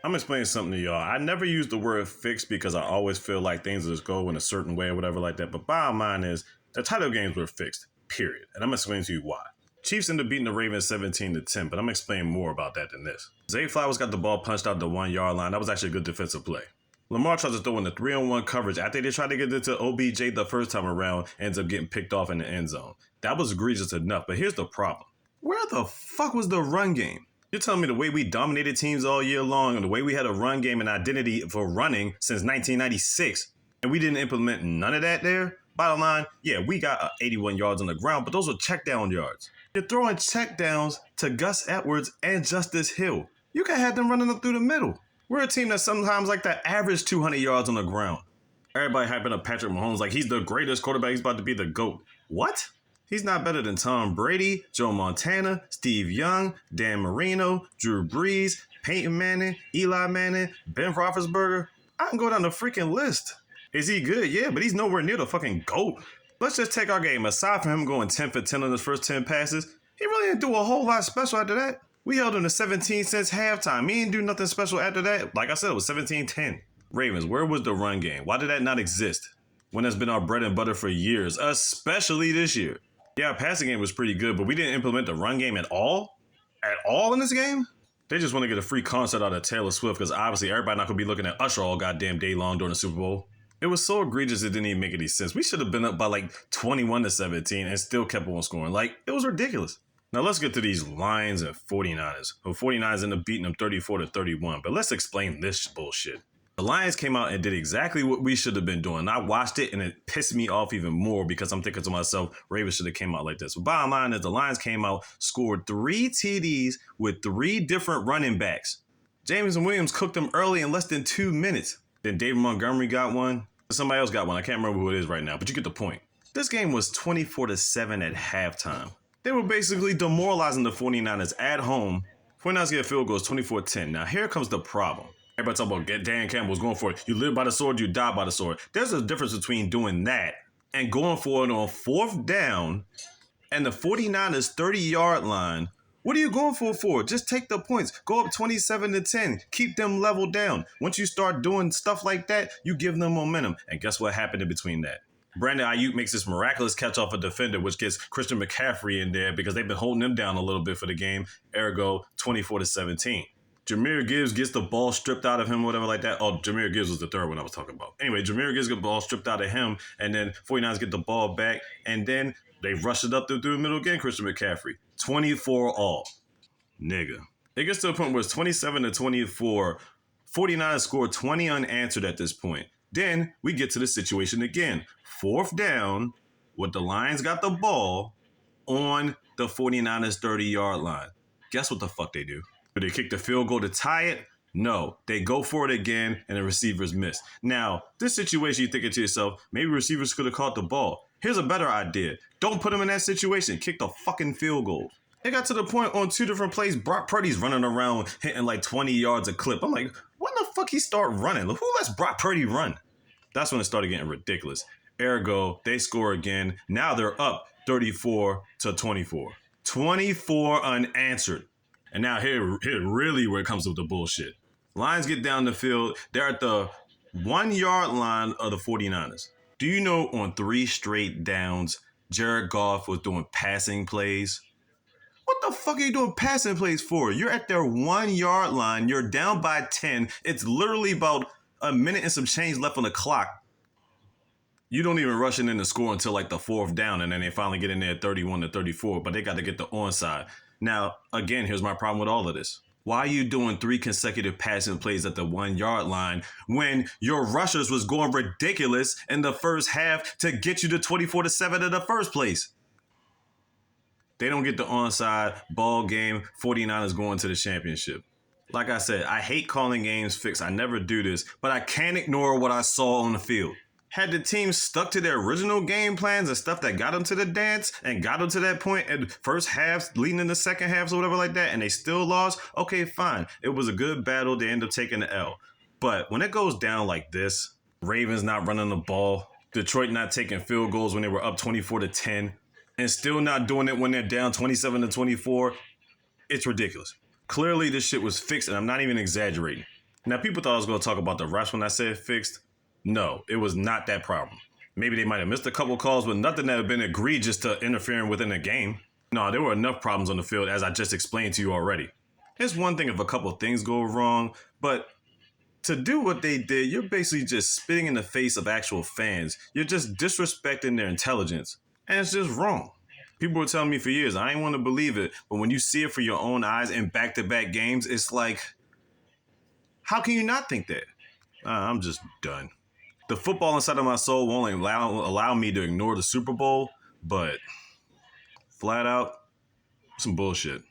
I'm explaining something to y'all. I never use the word fixed because I always feel like things just go in a certain way or whatever like that. But bottom line is, the title games were fixed, period. And I'm explaining to you why. Chiefs ended up beating the Ravens 17-10, but I'm explaining more about that than this. Zay Flowers got the ball punched out the 1 yard line. That was actually a good defensive play. Lamar tries to throw in the 3-on-1 coverage after they tried to get it to OBJ the first time around, ends up getting picked off in the end zone. That was egregious enough, but here's the problem. Where the fuck was the run game? You're telling me the way we dominated teams all year long and the way we had a run game and identity for running since 1996, and we didn't implement none of that there? Bottom line, yeah, we got 81 yards on the ground, but those were check down yards. You're throwing check downs to Gus Edwards and Justice Hill. You can have them running up through the middle. We're a team that sometimes like to average 200 yards on the ground. Everybody hyping up Patrick Mahomes like he's the greatest quarterback. He's about to be the GOAT. What? He's not better than Tom Brady, Joe Montana, Steve Young, Dan Marino, Drew Brees, Peyton Manning, Eli Manning, Ben Roethlisberger. I can go down the freaking list. Is he good? Yeah, but he's nowhere near the fucking GOAT. Let's just take our game. Aside from him going 10 for 10 on his first 10 passes, he really didn't do a whole lot special after that. We held him to 17 since halftime. He didn't do nothing special after that. Like I said, it was 17-10. Ravens, where was the run game? Why did that not exist? When that's been our bread and butter for years, especially this year. Yeah, our passing game was pretty good, but we didn't implement the run game at all? At all in this game? They just want to get a free concert out of Taylor Swift because obviously everybody not going to be looking at Usher all goddamn day long during the Super Bowl. It was so egregious it didn't even make any sense. We should have been up by like 21-17 and still kept on scoring. Like, it was ridiculous. Now let's get to these Lions and 49ers. The 49ers ended up beating them 34-31, but let's explain this bullshit. The Lions came out and did exactly what we should have been doing. I watched it and it pissed me off even more because I'm thinking to myself, Ravens should have came out like this. But bottom line is the Lions came out, scored 3 TDs with 3 different running backs. Jameson Williams cooked them early in less than 2 minutes. Then David Montgomery got one. Somebody else got one. I can't remember who it is right now, but you get the point. This game was 24-7 at halftime. They were basically demoralizing the 49ers at home. 49ers get a field goal, 24-10. Now here comes the problem. Everybody talking about Dan Campbell's going for it. You live by the sword, you die by the sword. There's a difference between doing that and going for it on 4th down and the 49ers 30-yard line. What are you going for? Just take the points. Go up 27-10. Keep them leveled down. Once you start doing stuff like that, you give them momentum. And guess what happened in between that? Brandon Ayuk makes this miraculous catch off a defender, which gets Christian McCaffrey in there because they've been holding him down a little bit for the game. Ergo, 24-17. Jahmyr Gibbs gets the ball stripped out of him, whatever like that. Oh, Jahmyr Gibbs was the third one I was talking about. Anyway, Jahmyr Gibbs get the ball stripped out of him, and then 49ers get the ball back, and then they rush it up through the middle again, Christian McCaffrey. 24 all. Nigga. It gets to a point where it's 27-24. 49ers scored 20 unanswered at this point. Then we get to the situation again. 4th down, with the Lions got the ball on the 49ers 30-yard line. Guess what the fuck they do? Do they kick the field goal to tie it? No. They go for it again, and the receivers miss. Now, this situation, you thinking to yourself, maybe receivers could have caught the ball. Here's a better idea. Don't put them in that situation. Kick the fucking field goal. It got to the point on 2 different plays, Brock Purdy's running around hitting like 20 yards a clip. I'm like, when the fuck he start running? Who lets Brock Purdy run? That's when it started getting ridiculous. Ergo, they score again. Now they're up 34-24. 24 unanswered. And now here really where it comes with the bullshit. Lions get down the field. They're at the 1 yard line of the 49ers. Do you know on 3 straight downs, Jared Goff was doing passing plays? What the fuck are you doing passing plays for? You're at their 1 yard line. You're down by 10. It's literally about a minute and some change left on the clock. You don't even rush in to score until like the 4th down, and then they finally get in there at 31-34, but they got to get the onside. Now, again, here's my problem with all of this. Why are you doing 3 consecutive passing plays at the 1 yard line when your rushers was going ridiculous in the first half to get you to 24-7 in the first place? They don't get the onside, ball game, 49ers going to the championship. Like I said, I hate calling games fixed. I never do this, but I can't ignore what I saw on the field. Had the team stuck to their original game plans and stuff that got them to the dance and got them to that point in first halves, leading in the second halves or whatever like that, and they still lost, okay, fine. It was a good battle. They end up taking the L. But when it goes down like this, Ravens not running the ball, Detroit not taking field goals when they were up 24-10, and still not doing it when they're down 27-24, it's ridiculous. Clearly, this shit was fixed, and I'm not even exaggerating. Now, people thought I was going to talk about the refs when I said fixed. No, it was not that problem. Maybe they might have missed a couple calls, but nothing that had been egregious to interfering within a game. No, there were enough problems on the field, as I just explained to you already. It's one thing if a couple things go wrong, but to do what they did, you're basically just spitting in the face of actual fans. You're just disrespecting their intelligence, and it's just wrong. People were telling me for years, I ain't want to believe it, but when you see it for your own eyes in back-to-back games, it's like, how can you not think that? I'm just done. The football inside of my soul won't allow me to ignore the Super Bowl, but flat out, some bullshit.